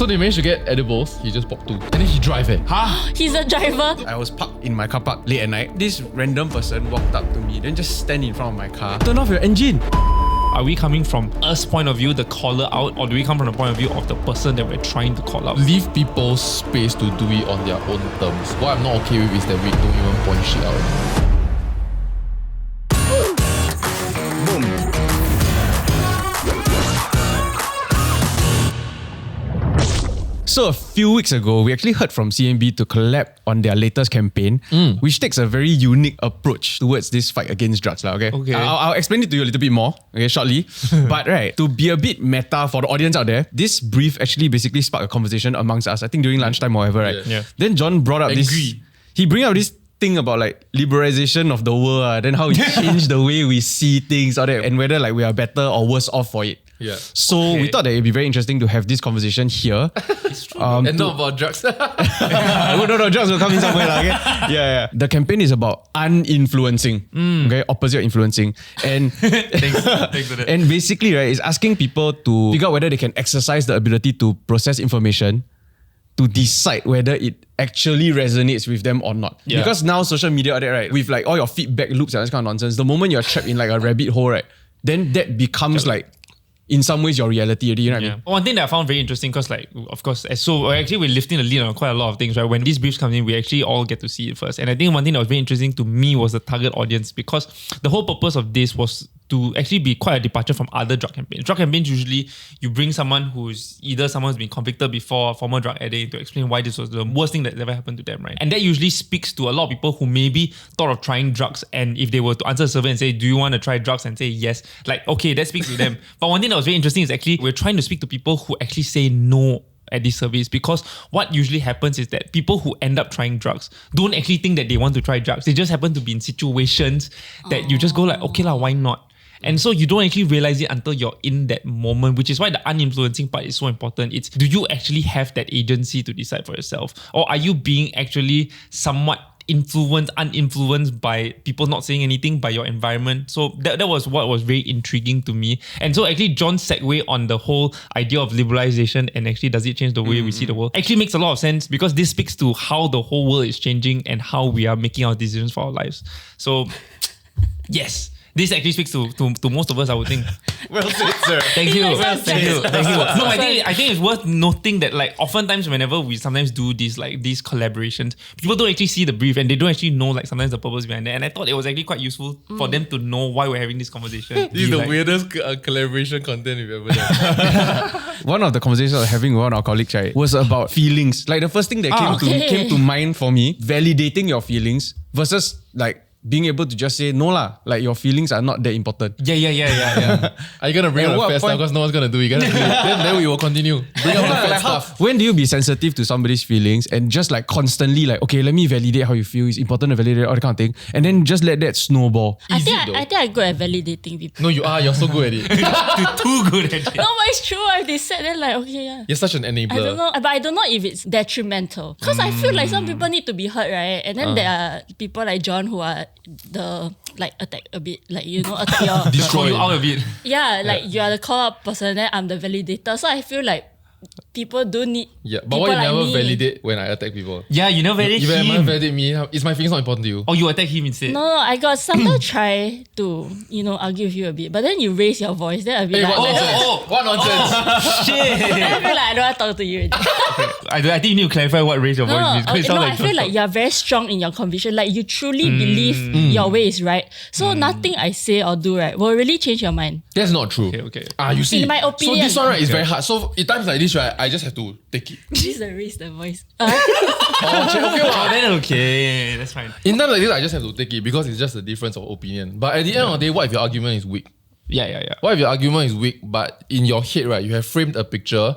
So they managed to get edibles. He just popped 2. And then he drive it. He's a driver. I was parked in my car park late at night. This random person walked up to me, then just stand in front of my car. Turn off your engine. Are we coming from us point of view, the caller out, or do we come from the point of view of the person that we're trying to call out? Leave people space to do it on their own terms. What I'm not okay with is that we don't even point shit out anymore. So a few weeks ago, we actually heard from CMB to collab on their latest campaign, which takes a very unique approach towards this fight against drugs. Okay. I'll explain it to you a little bit more, shortly. But right, to be a bit meta for the audience out there, this brief actually basically sparked a conversation amongst us, I think during lunchtime or whatever, right? Yeah. Then John brought up he bring up this thing about like liberalization of the world, then how it changed the way we see things, all that, and whether like we are better or worse off for it. Yeah. So we thought that it'd be very interesting to have this conversation here. It's true. And not about drugs. No, drugs will come in somewhere. Okay? Yeah. The campaign is about uninfluencing. Okay, opposite of influencing. And Thanks for that. And basically, right, it's asking people to figure out whether they can exercise the ability to process information to decide whether it actually resonates with them or not. Yeah. Because now social media, right, with like all your feedback loops and this kind of nonsense, the moment you're trapped in like a rabbit hole, right, then that becomes like, in some ways, your reality already, you know what I mean? One thing that I found very interesting, because like, of course, actually we're lifting the lead on quite a lot of things, right? When these briefs come in, we actually all get to see it first. And I think one thing that was very interesting to me was the target audience, because the whole purpose of this was to actually be quite a departure from other drug campaigns. Drug campaigns, usually you bring someone who's either someone who's been convicted before, a former drug addict, to explain why this was the worst thing that ever happened to them, right? And that usually speaks to a lot of people who maybe thought of trying drugs, and if they were to answer a survey and say, do you want to try drugs, and say yes, like, okay, that speaks to them. But one thing that was very interesting is actually we're trying to speak to people who actually say no at these surveys, because what usually happens is that people who end up trying drugs don't actually think that they want to try drugs. They just happen to be in situations that you just go like, okay lah, why not? And so you don't actually realize it until you're in that moment, which is why the uninfluencing part is so important. It's, do you actually have that agency to decide for yourself? Or are you being actually somewhat uninfluenced by people not saying anything, by your environment? So that was what was very intriguing to me. And so actually John's segue on the whole idea of liberalization and actually does it change the way we see the world actually makes a lot of sense, because this speaks to how the whole world is changing and how we are making our decisions for our lives. So yes. This actually speaks to most of us, I would think. Well said, sir. Thank you. Thank you. No, I think it's worth noting that like oftentimes whenever we sometimes do these collaborations, people don't actually see the brief and they don't actually know like sometimes the purpose behind it. And I thought it was actually quite useful for them to know why we're having this conversation. This is the weirdest collaboration content we've ever done. One of the conversations I was having with one of our colleagues, right, was about feelings. Like the first thing that came to mind for me, validating your feelings versus like being able to just say, no lah, like your feelings are not that important. Yeah. Are you going to bring up the fast stuff? Because no one's going to do it. You gotta do it. Then we will continue. Bring up the fast stuff. When do you be sensitive to somebody's feelings and just like constantly like, okay, let me validate how you feel. It's important to validate all that kind of thing. And then just let that snowball. I think I'm good at validating people. No, you are. You're so good at it. You're too good at it. No, but it's true. If they said that, like, okay, yeah. You're such an enabler. I don't know, but I don't know if it's detrimental. Because I feel like some people need to be heard, right? And then there are people like John who are the like attack a bit, like, you know, attack your Destroy you out a bit. Yeah, like you are the call out person, then I'm the validator. So I feel like people do need. Yeah, but why you never validate when I attack people? Yeah, you never validate him. You never validate me. Is my feelings not important to you? Or you attack him instead? No, I got sometimes try to, you know, argue with you a bit, but then you raise your voice, then I'll be like, what nonsense? Shit. then I feel like I don't want to talk to you already. I think you need to clarify what raise your voice means. I feel like you're very strong in your conviction. Like you truly believe your way is right. So nothing I say or do, right, will really change your mind. That's not true. Okay. You see. In my opinion. So this one, right, is very hard. So in times like this, right, I just have to take it. Please raise the voice. Okay, that's fine. In times like this, I just have to take it because it's just a difference of opinion. But at the end of the day, what if your argument is weak? Yeah. What if your argument is weak, but in your head, right, you have framed a picture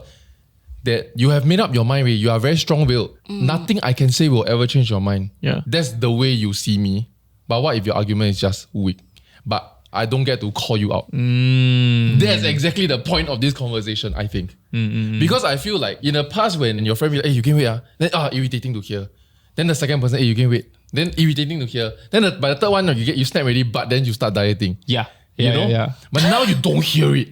that you have made up your mind with. You are very strong-willed. Nothing I can say will ever change your mind. Yeah. That's the way you see me. But what if your argument is just weak? But I don't get to call you out. That's exactly the point of this conversation, I think. Because I feel like in the past when your friend be like, hey, you gain weight, then irritating to hear. Then the second person, hey, you gain weight. Then irritating to hear. Then by the third one, you snap already, but then you start dieting. Yeah. You know? Yeah. But now you don't hear it.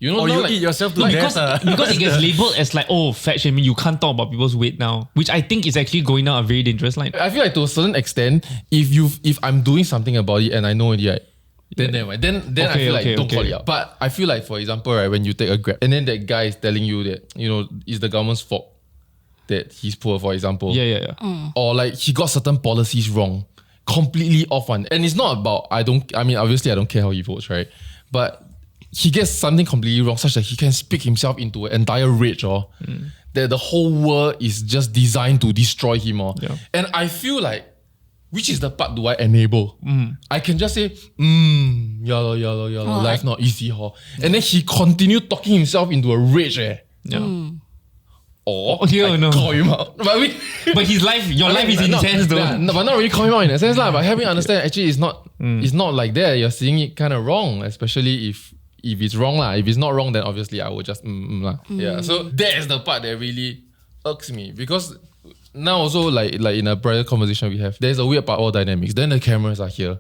You know, Or you like, eat yourself to death. Because it gets labeled as like, oh, fat shaming, you can't talk about people's weight now, which I think is actually going down a very dangerous line. I feel like to a certain extent, if I'm doing something about it and I know it, right, then never mind. Then I feel like don't call it out. But I feel like, for example, right, when you take a Grab and then that guy is telling you that, you know, it's the government's fault that he's poor, for example. Yeah. Or like he got certain policies wrong, completely off one. And it's not about, obviously I don't care how he votes, right? But he gets something completely wrong such that he can speak himself into an entire rage that the whole world is just designed to destroy him. Yeah. And I feel like, which is the part do I enable? I can just say, life not easy. And then he continued talking himself into a rage. Yeah. Or no. call him out. But his life, your life is intense though. Yeah, no, but not really call him out in a sense. But having understand actually it's not like that. You're seeing it kind of wrong, especially if it's wrong. If it's not wrong, then obviously I would just Yeah. So that is the part that really irks me. Because now also like in a private conversation we have, there's a weird power dynamics. Then the cameras are here.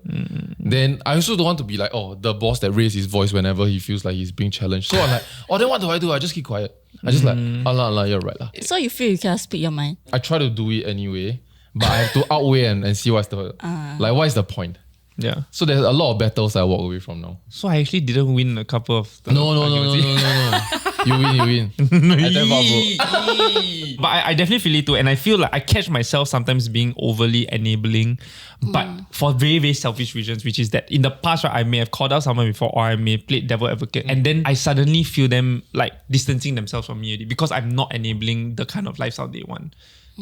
Then I also don't want to be like, the boss that raised his voice whenever he feels like he's being challenged. So I'm like, then what do? I just keep quiet. I just like, Allah, you're right. So you feel you cannot speak your mind? I try to do it anyway, but I have to outweigh and see what's the what is the point. Yeah. So there's a lot of battles I walk away from now. So I actually didn't win a couple of the No. You win. I tell you, But I definitely feel it too. And I feel like I catch myself sometimes being overly enabling, but for very, very selfish reasons, which is that in the past, right, I may have called out someone before or I may have played devil advocate. And then I suddenly feel them like distancing themselves from me already because I'm not enabling the kind of lifestyle they want.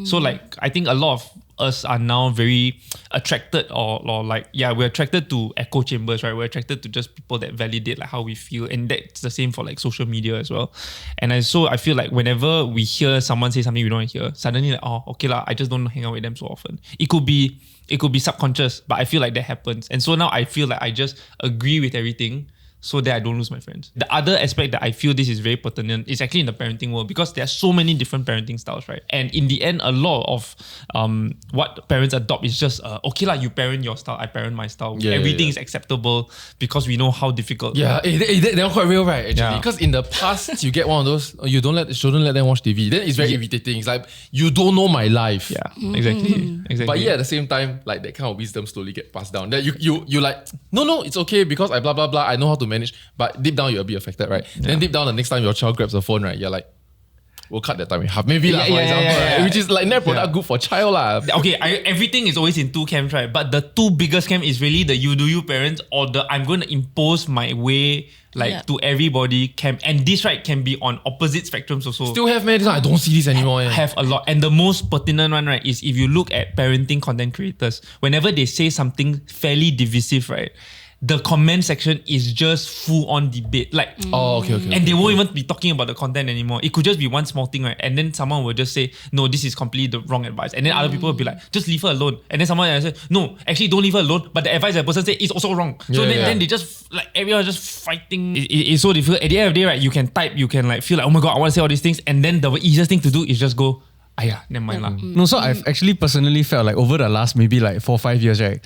So like, I think a lot of us are now very attracted or we're attracted to echo chambers, right? We're attracted to just people that validate like how we feel. And that's the same for like social media as well. And I feel like whenever we hear someone say something we don't want to hear, suddenly like, I just don't hang out with them so often. It could be subconscious, but I feel like that happens. And so now I feel like I just agree with everything so that I don't lose my friends. The other aspect that I feel this is very pertinent is actually in the parenting world because there are so many different parenting styles, right? And in the end, a lot of what parents adopt is just, you parent your style, I parent my style. Everything is acceptable because we know how difficult. Yeah, they're quite real, right? Actually, because in the past, you get one of those, you shouldn't let them watch TV. Then it's very irritating. It's like, you don't know my life. Yeah, exactly. But at the same time, like that kind of wisdom slowly get passed down. That you like, no, it's okay because I blah, blah, blah, I know how to manage, but deep down you're a bit affected, right? Then deep down the next time your child grabs a phone, right, you're like, we'll cut that time in half. Maybe for example, right? Which is like net product good for child. Okay, everything is always in two camps, right? But the two biggest camps is really the you do you parents or the I'm going to impose my way to everybody camp. And this, right, can be on opposite spectrums also. Still have, man. I don't see this anymore. Have a lot. And the most pertinent one, right, is if you look at parenting content creators, whenever they say something fairly divisive, right, the comment section is just full on debate. And they won't even be talking about the content anymore. It could just be one small thing, right? And then someone will just say, no, this is completely the wrong advice. And then other people will be like, just leave her alone. And then someone else say, no, actually don't leave her alone. But the advice that person said is also wrong. So then they just, like, everyone is just fighting. It's so difficult. At the end of the day, right, you can type, you can like feel like, oh my God, I want to say all these things. And then the easiest thing to do is just go, never mind lah. No, so I've actually personally felt like over the last maybe like 4 or 5 years, right?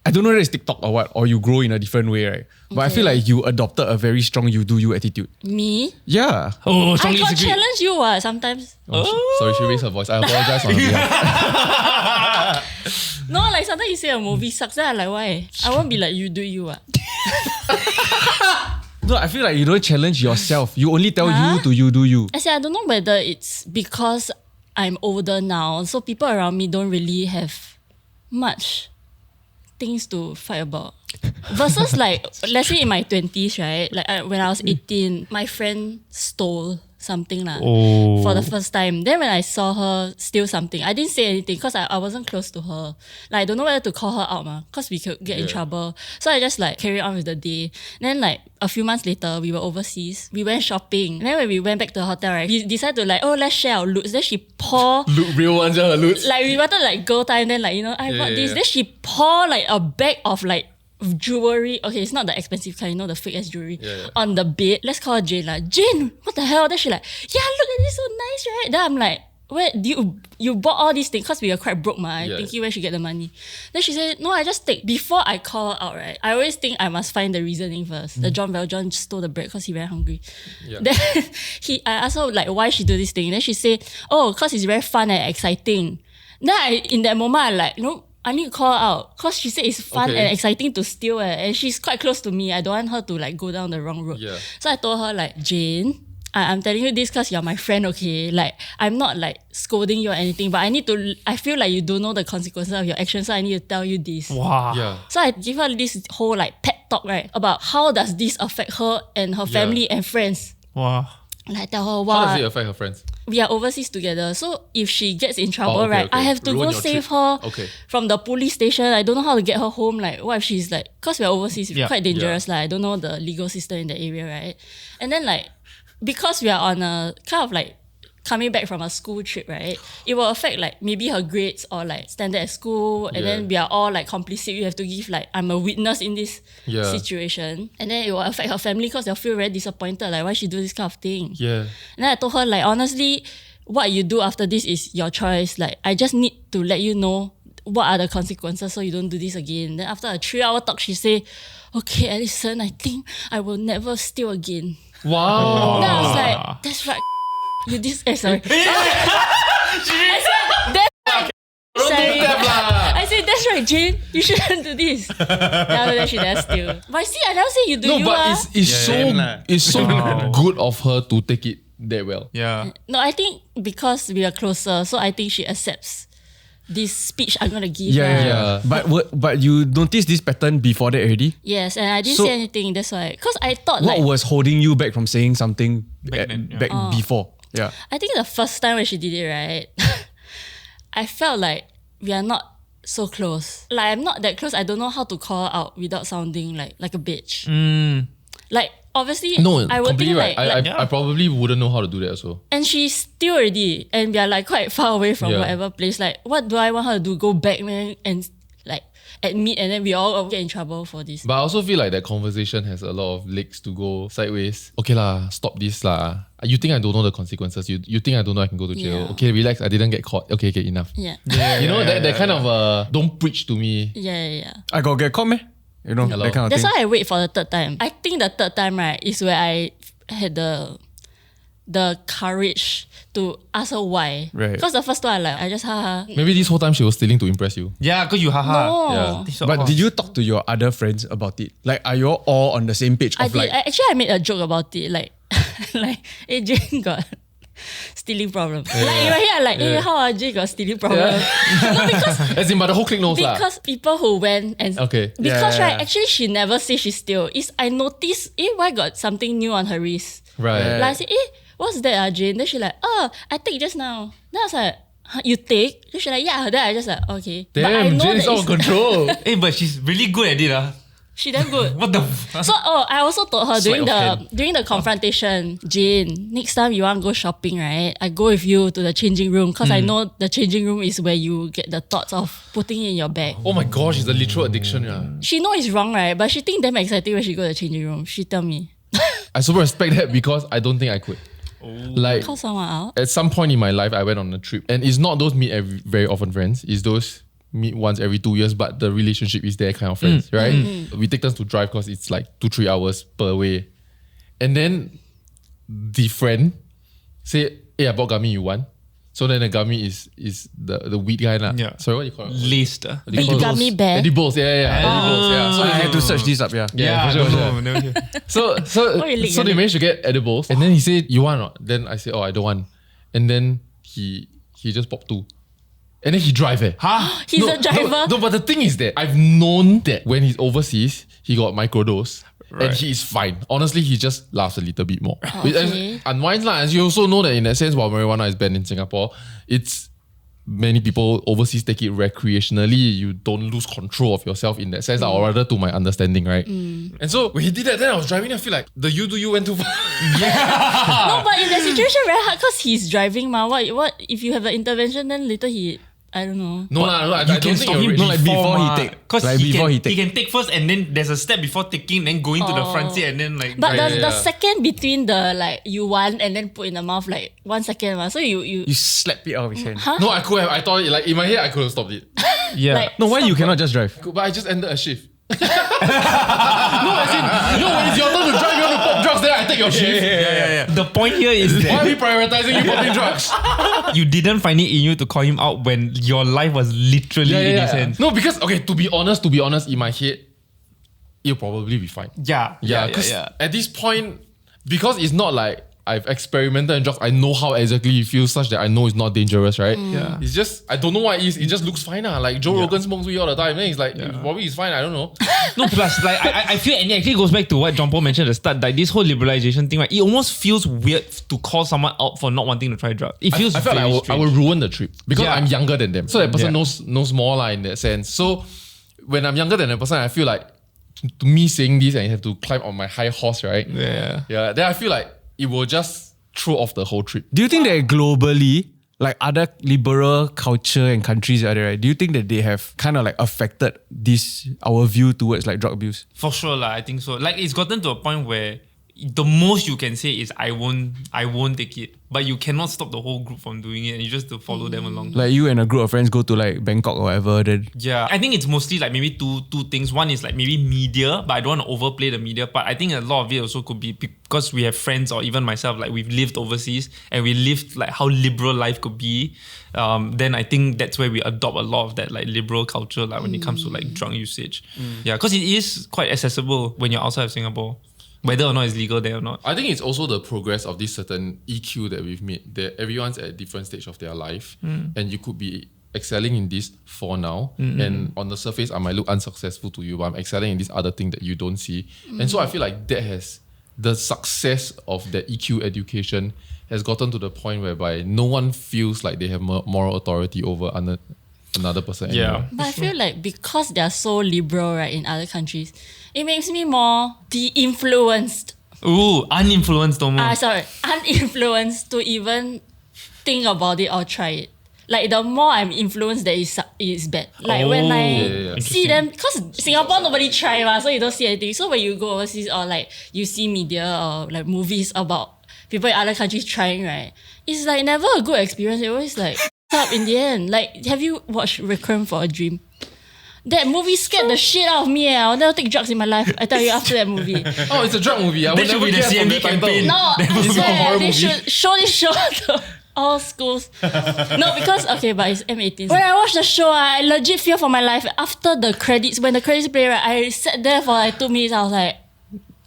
I don't know whether it's TikTok or what, or you grow in a different way, right? But I feel like you adopted a very strong you do you attitude. Me? Yeah. Oh, I strongly can't disagree. challenge you sometimes. Sorry, she raised her voice. I apologize on her behalf. No, like sometimes you say a movie sucks, then I'm like, why? I won't be like, you do you. No, I feel like you don't challenge yourself. You only tell you do you. I don't know whether it's because I'm older now, so people around me don't really have much things to fight about. Versus like, let's say in my 20s, right? Like when I was 18, my friend stole something for the first time. Then when I saw her steal something, I didn't say anything because I wasn't close to her. Like I don't know whether to call her out because we could get in trouble. So I just like carry on with the day. Then like a few months later, we were overseas. We went shopping. And then when we went back to the hotel, right, we decided to like, let's share our loots. Then she pour real ones, her loots. Like we wanted like girl time. Then like, I bought this. Then she pour like a bag of like jewelry. Okay, it's not the expensive kind, the fake ass jewelry on the bed. Let's call her Jane. Like, Jane, what the hell? Then she like, yeah, look at this, so nice, right? Then I'm like, where do you bought all these things? Because we were quite broke, Yeah. thinking where she get the money. Then she said, no, I just take. Before I call her out, right, I always think I must find the reasoning first. The John stole the bread because he very hungry. Yeah. Then I asked her like why she do this thing. Then she said, oh, because it's very fun and exciting. Then in that moment, I like, I need to call her out because she said it's fun and exciting to steal and she's quite close to me. I don't want her to like go down the wrong road. Yeah. So I told her like, Jane, I'm telling you this because you're my friend, okay? Like, I'm not like scolding you or anything, but I feel like you don't know the consequences of your actions, so I need to tell you this. Wow. Yeah. So I give her this whole like pep talk, right? About how does this affect her and her family and friends. Wow. And I tell her, How does wow, it affect her friends? we are overseas together. So if she gets in trouble, okay, right, okay. I have to Ruin go your save trip. her Okay. from the police station. I don't know how to get her home. Like, what if she's like, because we're overseas, it's Yeah. quite dangerous. Like, I don't know the legal system in the area, right? And then like, because we are on a kind of like coming back from a school trip, right? It will affect like maybe her grades or like standard at school. And then we are all like complicit. You have to give like, I'm a witness in this situation. And then it will affect her family because they'll feel very disappointed. Like, why she do this kind of thing? Yeah. And then I told her, like, honestly, what you do after this is your choice. Like, I just need to let you know what are the consequences so you don't do this again. Then after a 3-hour talk, she say, okay, Alison, I think I will never steal again. Wow. Then I was like, that's right. You sorry. I said, that's right. Sorry. I said, that's right, Jane. You shouldn't do this. Then after that, she does steal. But see, I never say you do. No, you but are. it's so good of her to take it that well. Yeah. No, I think because we are closer, so I think she accepts this speech I'm gonna give. Yeah. But you noticed this pattern before that already? Yes, and I didn't So- say anything. That's why, because I thought What like was holding you back from saying something Back then, yeah. before? Yeah. I think the first time when she did it, right, I felt like we are not so close. Like I'm not that close. I don't know how to call her out without sounding like a bitch. Like obviously, No, I would completely think right. like I probably wouldn't know how to do that also. and she's still already, and we are like quite far away from whatever place. Like, what do I want her to do? Go back, man, and like admit, and then we all get in trouble for this. But I also feel like that conversation has a lot of legs to go sideways. Okay lah, stop this lah. You think I don't know the consequences? You think I don't know I can go to jail? Yeah. Okay, relax. I didn't get caught. Okay, enough. Yeah, You know that kind of don't preach to me. yeah. I got get caught, meh? You know, Hello. that kind of That's thing. why I wait for the third time. I think the third time, right, is where I had the courage to ask her why. Right. Because the first one, I just haha. Maybe this whole time she was stealing to impress you. Yeah, because you haha. No. Yeah. But did you talk to your other friends about it? Like, are you all on the same page I of did. like, Actually, I made a joke about it. Like, hey, Jane got stealing problem. Like, in my head, like, hey, how Jane got stealing problem? No, because As in, but the whole clique knows lah. because people who went and Okay. because Yeah. right, actually she never say she steal. Is I noticed why got something new on her wrist. Right. Like I said, what's that, Jane? Then she like, oh, I take just now. Then I was like, huh, you take? Then she like, yeah. Then I just like, okay. But I Damn, know Jane is that out of control. Hey, but she's really good at it. she damn good. What the So I also told her Sleight of during the confrontation, Jane, next time you want to go shopping, right? I go with you to the changing room because I know the changing room is where you get the thoughts of putting it in your bag. Oh my gosh, it's a literal addiction. Yeah. She know it's wrong, right? But she think damn exciting when she go to the changing room. She tell me, I super respect that because I don't think I could. Like call someone out. at some point in my life, I went on a trip, and it's not those meet very often friends. It's those meet once every 2 years, but the relationship is there kind of friends, right? We take turns to drive because it's like 2-3 hours per way, and then the friend say, "Hey, I bought gummy. You want?" So then the gummy is the weed guy lah. Yeah. Sorry, what do you call it? laced? What do you call it? Gummy bear. Edibles, yeah. Edibles, yeah. So I had to search this up, yeah. yeah, for sure. Never hear. So you lick they your managed to get edibles, and then he said, "You want or not?" Then I said, "Oh, I don't want." And then he just popped 2, and then he drive it. Huh? He's a driver. No, but the thing is that I've known that when he's overseas, he got microdose. And Right. he is fine. Honestly, he just laughs a little bit more. Okay. Unwinds lah. As you also know that in that sense, while marijuana is banned in Singapore, it's many people overseas take it recreationally. You don't lose control of yourself in that sense, or rather to my understanding, right? And so when he did that, then I was driving, I feel like the you do you went too far. No, but in that situation very hard because he's driving ma. What if you have an intervention? Then later I don't know. No, I don't think stop you're him rich. No, like before he take. Because Like before he take. he can take first, and then there's a step before taking, then going to the front seat, and then like. But Yeah, the second between the like you want and then put in the mouth like 1 second, so you You slap it out of his hand. No, I could have. I thought like in my head I could have stopped it. yeah. like, No, why you cannot just drive? But I just ended a shift. No, as in, when it's your turn to drive, you want to pop drugs, then I take your shift. yeah. The point here is Why are that we prioritizing you popping drugs? you didn't find it in you to call him out when your life was literally in his hands. No, because okay, to be honest, in my head, you'll probably be fine. Yeah. Because at this point, because it's not like I've experimented in drugs, I know how exactly it feels such that I know it's not dangerous, right? Yeah. It's just, I don't know what it is, it just looks fine. Like Joe Rogan smokes weed all the time, then he's like, probably it's fine, I don't know. No, plus, like, I feel, and it actually goes back to what John Paul mentioned at the start, like this whole liberalization thing, right? It almost feels weird to call someone out for not wanting to try drugs. It feels I felt very like I will ruin the trip because Yeah. I'm younger than them. So that person Yeah. knows more in that sense. So when I'm younger than that person, I feel like to me saying this and you have to climb on my high horse, right? Yeah. Yeah. Then I feel like it will just throw off the whole trip. Do you think that globally, like other liberal culture and countries out there, right, do you think that they have kind of like affected our view towards like drug abuse? For sure, I think so. Like it's gotten to a point where the most you can say is I won't take it. But you cannot stop the whole group from doing it, and you just to follow them along. Like you and a group of friends go to like Bangkok or whatever, then Yeah, I think it's mostly like maybe two things. One is like maybe media, but I don't want to overplay the media part. I think a lot of it also could be because we have friends or even myself, like we've lived overseas and we lived like how liberal life could be. Then I think that's where we adopt a lot of that like liberal culture, like when it comes to like drug usage. Yeah, because it is quite accessible when you're outside of Singapore, whether or not it's legal there or not. I think it's also the progress of this certain EQ that we've made, that everyone's at a different stage of their life, and you could be excelling in this for now, and on the surface I might look unsuccessful to you, but I'm excelling in this other thing that you don't see. And so I feel like that has the success of the EQ education has gotten to the point whereby no one feels like they have moral authority over another person anymore. But I feel like because they're so liberal, right, in other countries, it makes me more de-influenced. Ooh, uninfluenced almost. Uninfluenced to even think about it or try it. Like the more I'm influenced, that is bad. Like when I see them, because Singapore nobody try, so you don't see anything. So when you go overseas or like you see media or like movies about people in other countries trying, right, it's like never a good experience. It always like up in the end. Like, have you watched Requiem for a Dream? That movie scared the shit out of me. I'll never take drugs in my life. I tell you, after that movie. Oh, it's a drug movie. I would That should never be the guess from CMB the title. campaign. No, I It's a horror swear, they movie. should show this show to all schools. No, because, okay, but it's M18. When I watched the show, I legit fear for my life. After the credits, when the credits play, right, I sat there for like 2 minutes. I was like,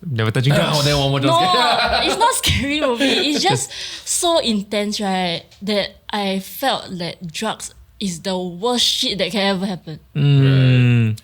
Never touching drugs. Oh, then one more no, just it's not scary movie. It's just so intense, right, that I felt that drugs is the worst shit that can ever happen.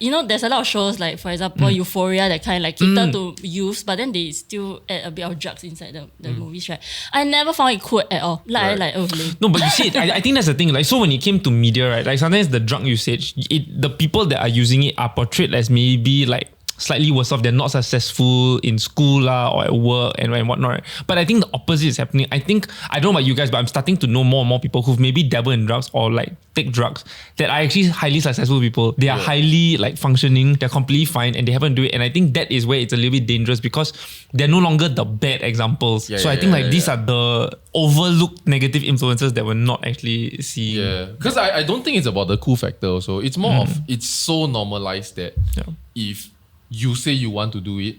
You know, there's a lot of shows like, for example, Euphoria, that kind of like cater to youths, but then they still add a bit of drugs inside the movies, right? I never found it cool at all. Like, lame. No, but you see, I think that's the thing. Like, so when it came to media, right, like sometimes the drug usage, the people that are using it are portrayed as maybe like slightly worse off. They're not successful in school or at work and whatnot. Right? But I think the opposite is happening. I don't know about you guys, but I'm starting to know more and more people who've maybe dabbled in drugs or like take drugs that are actually highly successful people. They are highly like functioning. They're completely fine and they haven't do it. And I think that is where it's a little bit dangerous because they're no longer the bad examples. So I think these are the overlooked negative influences that we're not actually seeing. Yeah, because I don't think it's about the cool factor also. It's more of, it's so normalized that if you say you want to do it,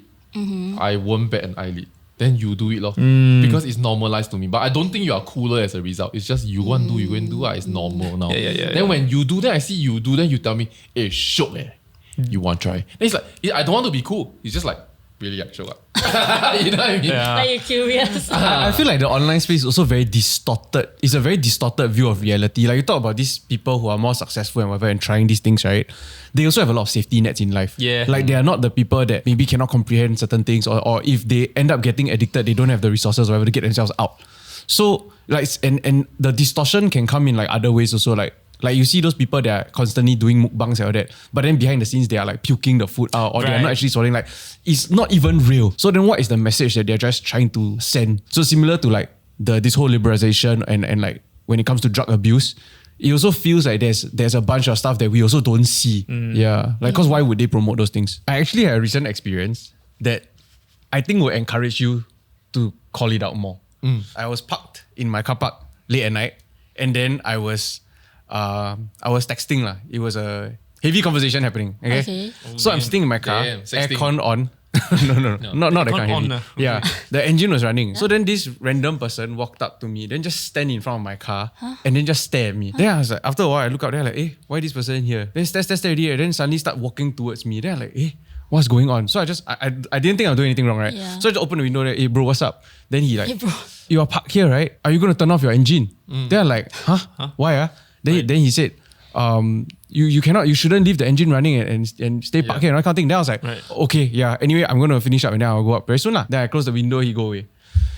I won't bat an eyelid. Then you do it lor. Because it's normalized to me. But I don't think you are cooler as a result. It's just you want to do, you go and do. It's normal now. Then when you do, then I see you do, then you tell me, hey, shook you want to try? Then it's like, I don't want to be cool. It's just like, really shook up. You know what I mean? Are you curious? I feel like the online space is also very distorted. It's a very distorted view of reality. Like you talk about these people who are more successful and whatever and trying these things, right? They also have a lot of safety nets in life. Yeah. Like they are not the people that maybe cannot comprehend certain things or if they end up getting addicted, they don't have the resources or whatever to get themselves out. So like, and the distortion can come in like other ways also, like you see those people that are constantly doing mukbangs and all that, but then behind the scenes they are like puking the food out or they're not actually swallowing, like it's not even real. So then what is the message that they're just trying to send? So similar to like this whole liberalization and like when it comes to drug abuse, it also feels like there's a bunch of stuff that we also don't see. Yeah. Like, because why would they promote those things? I actually had a recent experience that I think will encourage you to call it out more. I was parked in my car park late at night, and then I was texting lah. It was a heavy conversation happening. Okay. So I'm sitting in my car, aircon on. no, not that kind of heavy. Yeah, the engine was running. So then this random person walked up to me, then just stand in front of my car and then just stare at me. Then I was like, after a while, I look up there like, hey, why this person here? Then stare already. And then suddenly start walking towards me. Then I'm like, hey, what's going on? So I didn't think I was doing anything wrong, right? Yeah. So I just opened the window there, hey bro, what's up? Then he like, Hey, bro. you are parked here, right? Are you going to turn off your engine? Then I'm like, huh? Why? Then he said, you shouldn't leave the engine running and stay parked here and that kind of thing. Then I was like, okay, yeah. Anyway, I'm going to finish up and then I'll go up very soon lah. Then I close the window, he go away.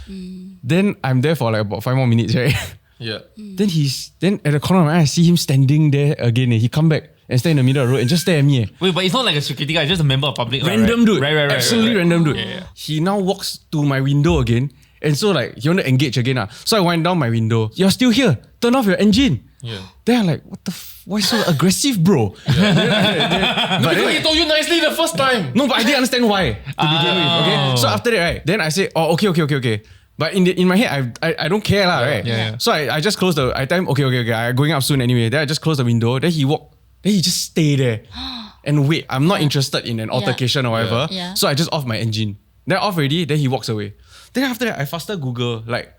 Then I'm there for like about 5 more minutes, right? Yeah. Then at the corner of my eye, I see him standing there again. He come back and stand in the middle of the road and just stare at me. Wait, but it's not like a security guy, it's just a member of public. Random dude. Right. Absolutely random dude. Yeah. He now walks to my window again. And so like, he want to engage again. So I wind down my window. You're still here. Turn off your engine. Yeah. Then I'm like, what the why so aggressive, bro? No, because he told you nicely the first time. No, but I didn't understand why to begin with. Okay. So after that, right, then I say, oh, okay. But in my head, I don't care lah, right? Yeah. So I just close the. I tell him, okay, I'm going up soon anyway. Then I just close the window. Then he walk. Then he just stay there and wait. I'm not interested in an altercation or whatever. Yeah. So I just off my engine. Then off already. Then he walks away. Then after that, I faster Google like,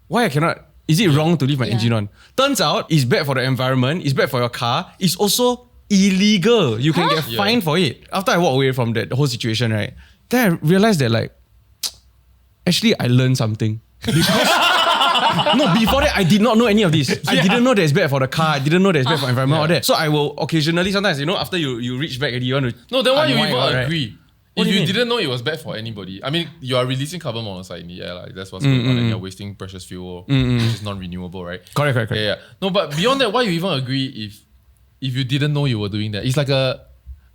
why I cannot. Is it wrong to leave my engine on? Turns out it's bad for the environment. It's bad for your car. It's also illegal. You can get fined for it. After I walk away from that whole situation, right? Then I realized that like, actually I learned something. Because no, before that I did not know any of this. I didn't know that it's bad for the car. I didn't know that it's bad for environment all that. So I will occasionally sometimes, after you reach back and you want to No, then why you even unwind, right? agree? What If do you you mean? didn't know it was bad for anybody, I mean, you are releasing carbon monoxide in the air, like that's what's going on, and you're wasting precious fuel, which is non-renewable, right? Correct. Yeah. No, but beyond that, why you even agree if you didn't know you were doing that? It's like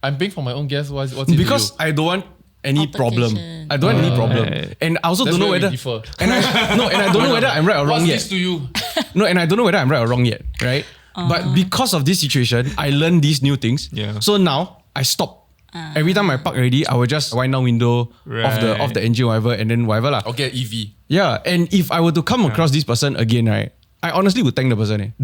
I'm paying for my own gas. What's it Because to you? I don't want any problem. Altercation. I don't want any problem. And I also That's don't know where we whether differ. and I don't know whether I'm right or wrong What's yet. this to you? No, and I don't know whether I'm right or wrong yet, right? But because of this situation, I learned these new things. Yeah. So now I stop. Every time I park already, I will just wind down window off the engine, whatever, and then whatever lah. Okay, EV. Yeah, and if I were to come across this person again, right, I honestly would thank the person.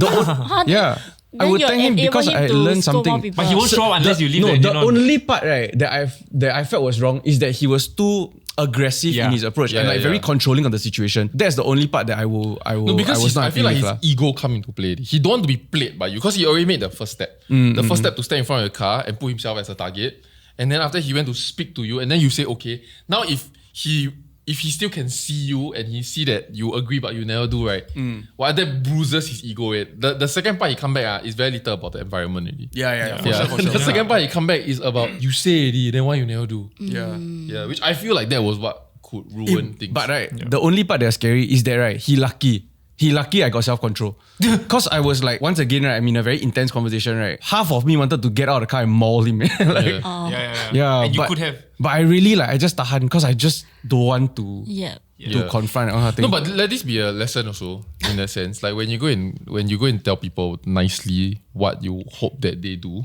Yeah. I would thank him because I learned something. But he won't show up unless you leave No, the engine the on. only part right that I felt was wrong is that he was too aggressive in his approach and like very controlling of the situation. That's the only part that I No, because not I feel like happy his with, ego come into play. He don't want to be played by you because he already made the first step. The first step to stand in front of your car and put himself as a target. And then after he went to speak to you, and then you say, okay, now if he still can see you and he see that you agree but you never do, right? Well, that bruises his ego. The second part he come back is very little about the environment already. Yeah. For The sure. second part he come back is about you say already, then why you never do? Yeah. Which I feel like that was what could ruin things. But the only part that's scary is that right, he lucky I got self-control. Because I was like, once again, right, I'm in a very intense conversation, right? Half of me wanted to get out of the car and maul him. Like, Yeah. And you but, could have. But I really I just tahan because I just don't want to Yeah. confront all that thing. No, but let this be a lesson also, in a sense. Like when you go and tell people nicely what you hope that they do,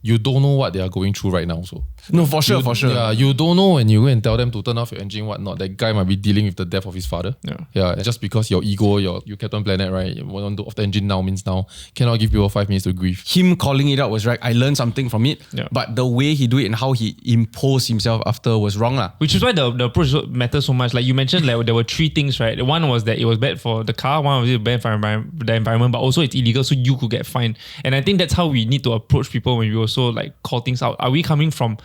you don't know what they are going through right now also. No, for sure. Yeah, you don't know when you go and tell them to turn off your engine, whatnot. That guy might be dealing with the death of his father. Yeah. Just because your ego, you Captain Planet, right? You want to off the engine now means now. Cannot give people 5 minutes to grieve. Him calling it out was right. I learned something from it. Yeah. But the way he do it and how he imposed himself after was wrong lah. Which is why the approach matters so much. Like you mentioned, like there were 3 things, right? One was that it was bad for the car. One was it bad for the environment, but also it's illegal, so you could get fined. And I think that's how we need to approach people when we also like call things out. Are we coming from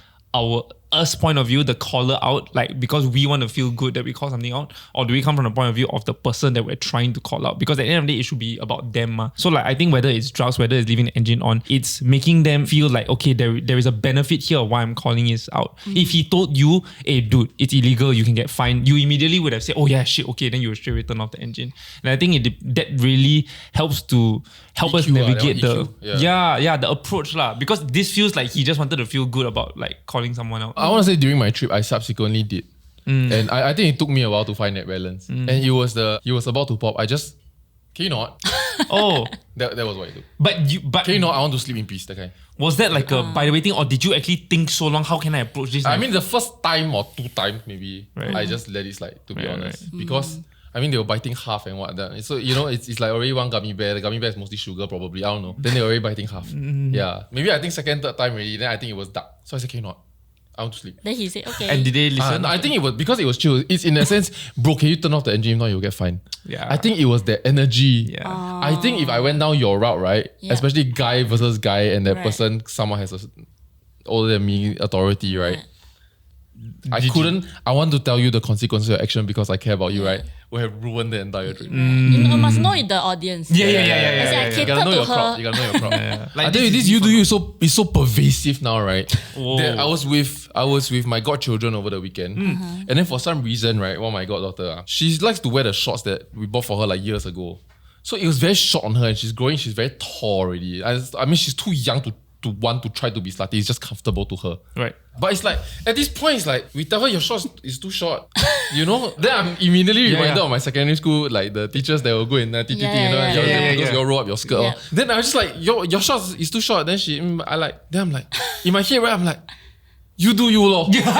us point of view, the caller out, like because we want to feel good that we call something out, or do we come from the point of view of the person that we're trying to call out? Because at the end of the day, it should be about them. So like I think whether it's drugs, whether it's leaving the engine on, it's making them feel like, okay, there is a benefit here of why I'm calling this out. If he told you, hey dude, it's illegal, you can get fined, you immediately would have said, oh yeah, shit, okay, then you would straight away turn off the engine. And I think that really helps to help us navigate the approach lah. Because this feels like he just wanted to feel good about like calling someone out. I want to say during my trip, I subsequently did. And I think it took me a while to find that balance. And he was about to pop. I just Can you not? Oh, That was what I do. but Can you not? I want to sleep in peace. That kind. was that like a by the way thing, or did you actually think so long? How can I approach this? I mean, the first time or 2 times maybe, Right. I just let it slide, to be Right, honest. Because, I mean, they were biting half and whatnot. So, it's like already one gummy bear. The gummy bear is mostly sugar, probably. I don't know. Then they were already biting half. Yeah. Maybe I think second, third time already. Then I think it was dark. So I said, can you not? I want to sleep. Then he said, okay. and did they listen? I think it was because it was chill. It's in a sense, bro, can you turn off the engine? If not, you'll get fined. Yeah. I think it was the energy. Yeah. I think if I went down your route, right? Yeah. Especially guy versus guy, and that Right. person, someone has a older than me authority, right? I want to tell you the consequences of your action because I care about you, right? We have ruined the entire trip. You must know the audience. Yeah. I said, I You catered gotta know to your her. crowd. You gotta know your crowd. Like I tell you, this you do you is so pervasive now, right? Whoa. That I was with my godchildren over the weekend, and then for some reason, right, one of my goddaughter, she likes to wear the shorts that we bought for her like years ago. So it was very short on her, and she's growing. She's very tall already. I mean, she's too young to want to try to be slutty. It's just comfortable to her. Right. But it's like, at this point, it's like, we tell her your shorts is too short. Then I'm immediately reminded of my secondary school, like the teachers that will go in TTT, Yeah. you roll up your skirt. Yeah. Then I was just like, your shorts is too short. Then then I'm like, in my head, right, I'm like, you do you, lor. You know?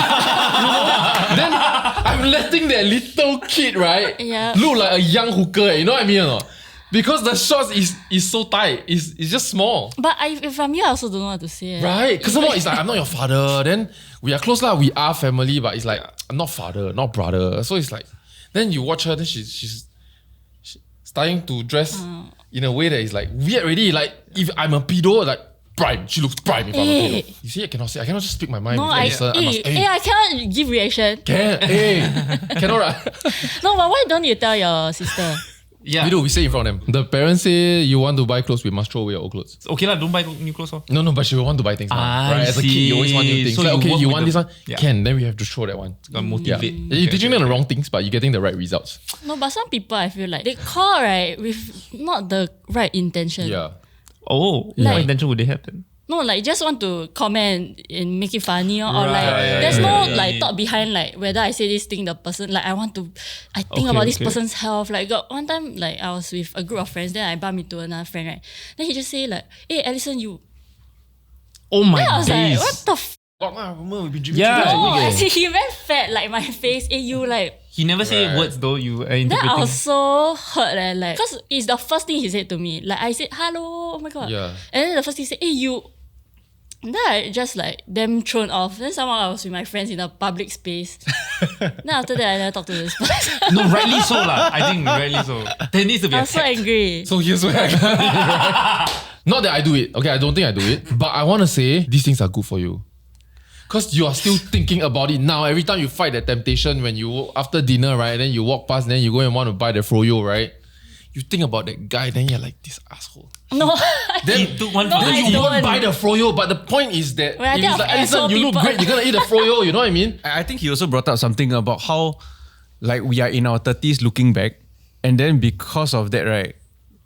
Then I'm letting that little kid, right, Yeah. look like a young hooker, you know what I mean or not? Because the shorts is so tight. It's just small. But if I'm you, I also don't know what to say. Right? Because someone it's like, I'm not your father. Then we are close lah. We are family, but it's like, I'm not father, not brother. So it's like, then you watch her, then she's starting to dress in a way that is like weird already. Like, if I'm a pedo, like, prime. She looks prime if I'm a Eh. pedo. You see, I cannot say. I cannot just speak my mind. No, with I answer. I must, I cannot give reaction. cannot, right? No, but why don't you tell your sister? Yeah. We say in front of them. The parents say you want to buy clothes, we must throw away your old clothes. Okay lah, don't buy new clothes. No, but she will want to buy things now. Right? As a kid, you always want new things. So Like, you okay, work you with want this them. one? Yeah. Can. Then we have to throw that one. Gotta motivate. You're teaching them the wrong things, but you're getting the right results. No, but some people I feel like they call right with not the right intention. Yeah. Oh, Like- what intention would they have then? No, like just want to comment and make it funny or like Right. there's Yeah, no like thought behind like whether I say this thing the person like I think about this person's health. Like got one time like I was with a group of friends, then I bump into another friend, right? Then he just say like, hey Alison, you Oh my then I was days. like, what the We've been dreaming. Yeah. no, I see he very fat, like my face, hey you like He never say Right. words though. You are then I interpreting. was so hurt like because it's the first thing he said to me. Like I said, hello, oh my god. Yeah. And then the first thing he said, hey you. Then I just like them thrown off. Then somehow I was with my friends in a public space. Then after that I never talked to this person. No, rightly so lah. I think rightly so. There needs to be I a was so Oh, angry. So here's where I got it, right? Not that I do it. Okay, I don't think I do it. But I want to say these things are good for you. Because you are still thinking about it now. Every time you fight that temptation when you, after dinner, right? Then you walk past, then you go and want to buy the froyo, right? You think about that guy, then you're like, this asshole. No, Then, He took one No, for then I you don't. won't buy the froyo. But the point is that When I if think it's of like, Alison, asshole you look people- great, you're going to eat the froyo, you know what I mean? I think he also brought up something about how, like, we are in our 30s looking back, and then because of that, right,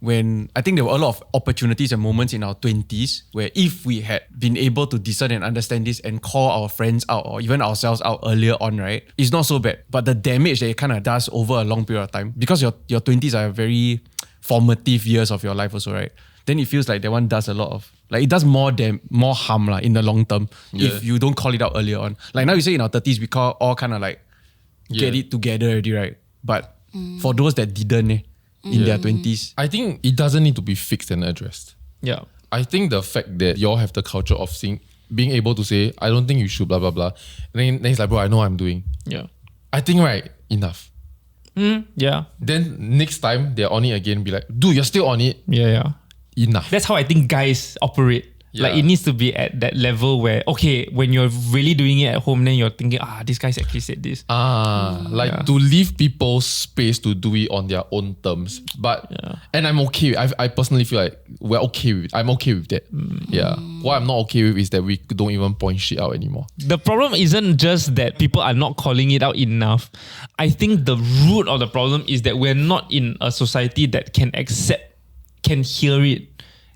when I think there were a lot of opportunities and moments in our 20s where if we had been able to discern and understand this and call our friends out or even ourselves out earlier on, right, it's not so bad. But the damage that it kind of does over a long period of time, because your 20s are very formative years of your life also, right? Then it feels like that one does a lot of, like it does more harm in the long term if you don't call it out earlier on. Like now you say in our 30s, we all kind of like get it together already, right? But for those that didn't in their 20s. I think it doesn't need to be fixed and addressed. Yeah. I think the fact that you all have the culture of being able to say, I don't think you should, blah, blah, blah. And then it's like, bro, I know what I'm doing. Yeah. I think, right, enough. Yeah. Then next time they're on it again, be like, dude, you're still on it. Yeah. Enough. That's how I think guys operate. Like Yeah. it needs to be at that level where, okay, when you're really doing it at home, then you're thinking, this guy's actually said this. To leave people space to do it on their own terms. But, and I'm okay. I personally feel like we're okay with it. I'm okay with that. Yeah. What I'm not okay with is that we don't even point shit out anymore. The problem isn't just that people are not calling it out enough. I think the root of the problem is that we're not in a society that can hear it.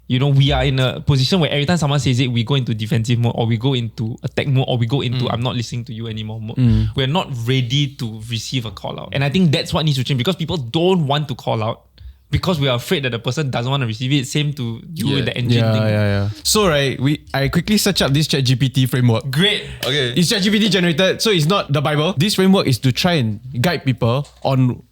You know, we are in a position where every time someone says it, we go into defensive mode or we go into attack mode or we go into I'm not listening to you anymore mode. We're not ready to receive a call out. And I think that's what needs to change because people don't want to call out because we are afraid that the person doesn't want to receive it. Same to you with the engine thing. Yeah. So right, I quickly search up this ChatGPT framework. Great. Okay. It's ChatGPT generated, so it's not the Bible. This framework is to try and guide people on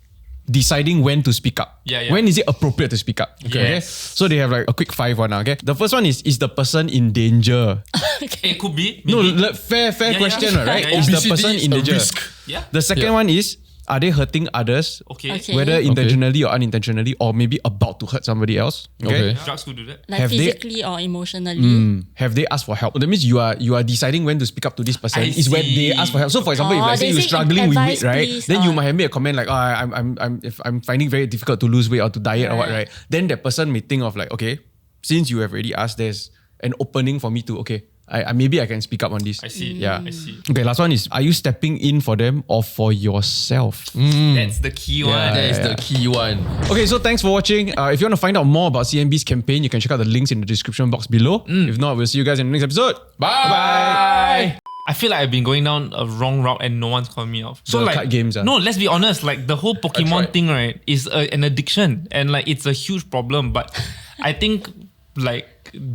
deciding when to speak up. Yeah. When is it appropriate to speak up? Okay. Yes. So they have like a quick 5 one. Okay. The first one is the person in danger? It could be. No, maybe. fair question, right? Yeah. Is the Obesity person is in a danger? risk. Yeah. The second one is, are they hurting others? Okay. Whether intentionally or unintentionally, or maybe about to hurt somebody else. Okay. Drugs could do that. Like Have they- physically or emotionally. Have they asked for help? That means you are deciding when to speak up to this person. I Is when see. they ask for help. So for example, if Oh, let's say they you're say struggling with advice, weight, right? please, Then you or- might have made a comment like, I'm finding it very difficult to lose weight or to diet or what, right? Then that person may think of like, okay, since you have already asked, there's an opening for me to, okay, I maybe I can speak up on this. I see. Yeah. I see. Okay, last one is, are you stepping in for them or for yourself? That's the key one. That is the key one. Okay, so thanks for watching. If you want to find out more about CMB's campaign, you can check out the links in the description box below. If not, we'll see you guys in the next episode. Bye. I feel like I've been going down a wrong route and no one's calling me out. So The like card games, no, let's be honest. Like the whole Pokemon tried. thing, right, is an addiction, and like it's a huge problem. But I think like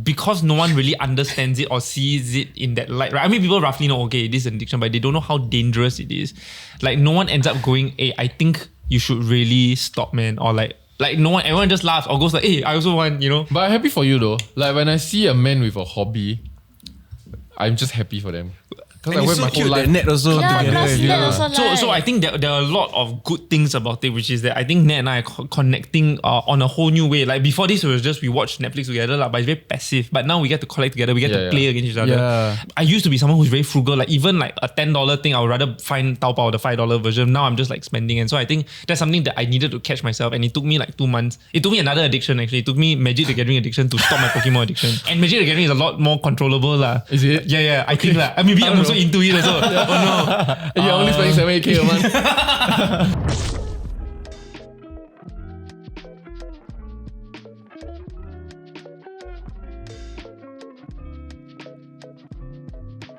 because no one really understands it or sees it in that light, right? I mean, people roughly know, okay, this is an addiction, but they don't know how dangerous it is. Like no one ends up going, hey, I think you should really stop, man, or like no one, everyone just laughs or goes like, hey, I also want, you know. But I'm happy for you though. Like when I see a man with a hobby, I'm just happy for them. Because I And went it's so my cute whole life. that Ned also Yeah, together. plus with you. Ned also like. So I think there are a lot of good things about it, which is that I think Ned and I are connecting on a whole new way. Like before this, it was just we watch Netflix together, but it's very passive. But now we get to collect together, we get to play against each other. Yeah. I used to be someone who's very frugal. Like even like a $10 thing, I would rather find Taobao the $5 version. Now I'm just like spending, and so I think that's something that I needed to catch myself. And it took me like 2 months. It took me another addiction actually. It took me Magic the Gathering addiction to stop my Pokemon addiction. And Magic the Gathering is a lot more controllable lah. Is it? Yeah. I think lah. Maybe I'm also into it also. Oh no. You're only spending 7K a month.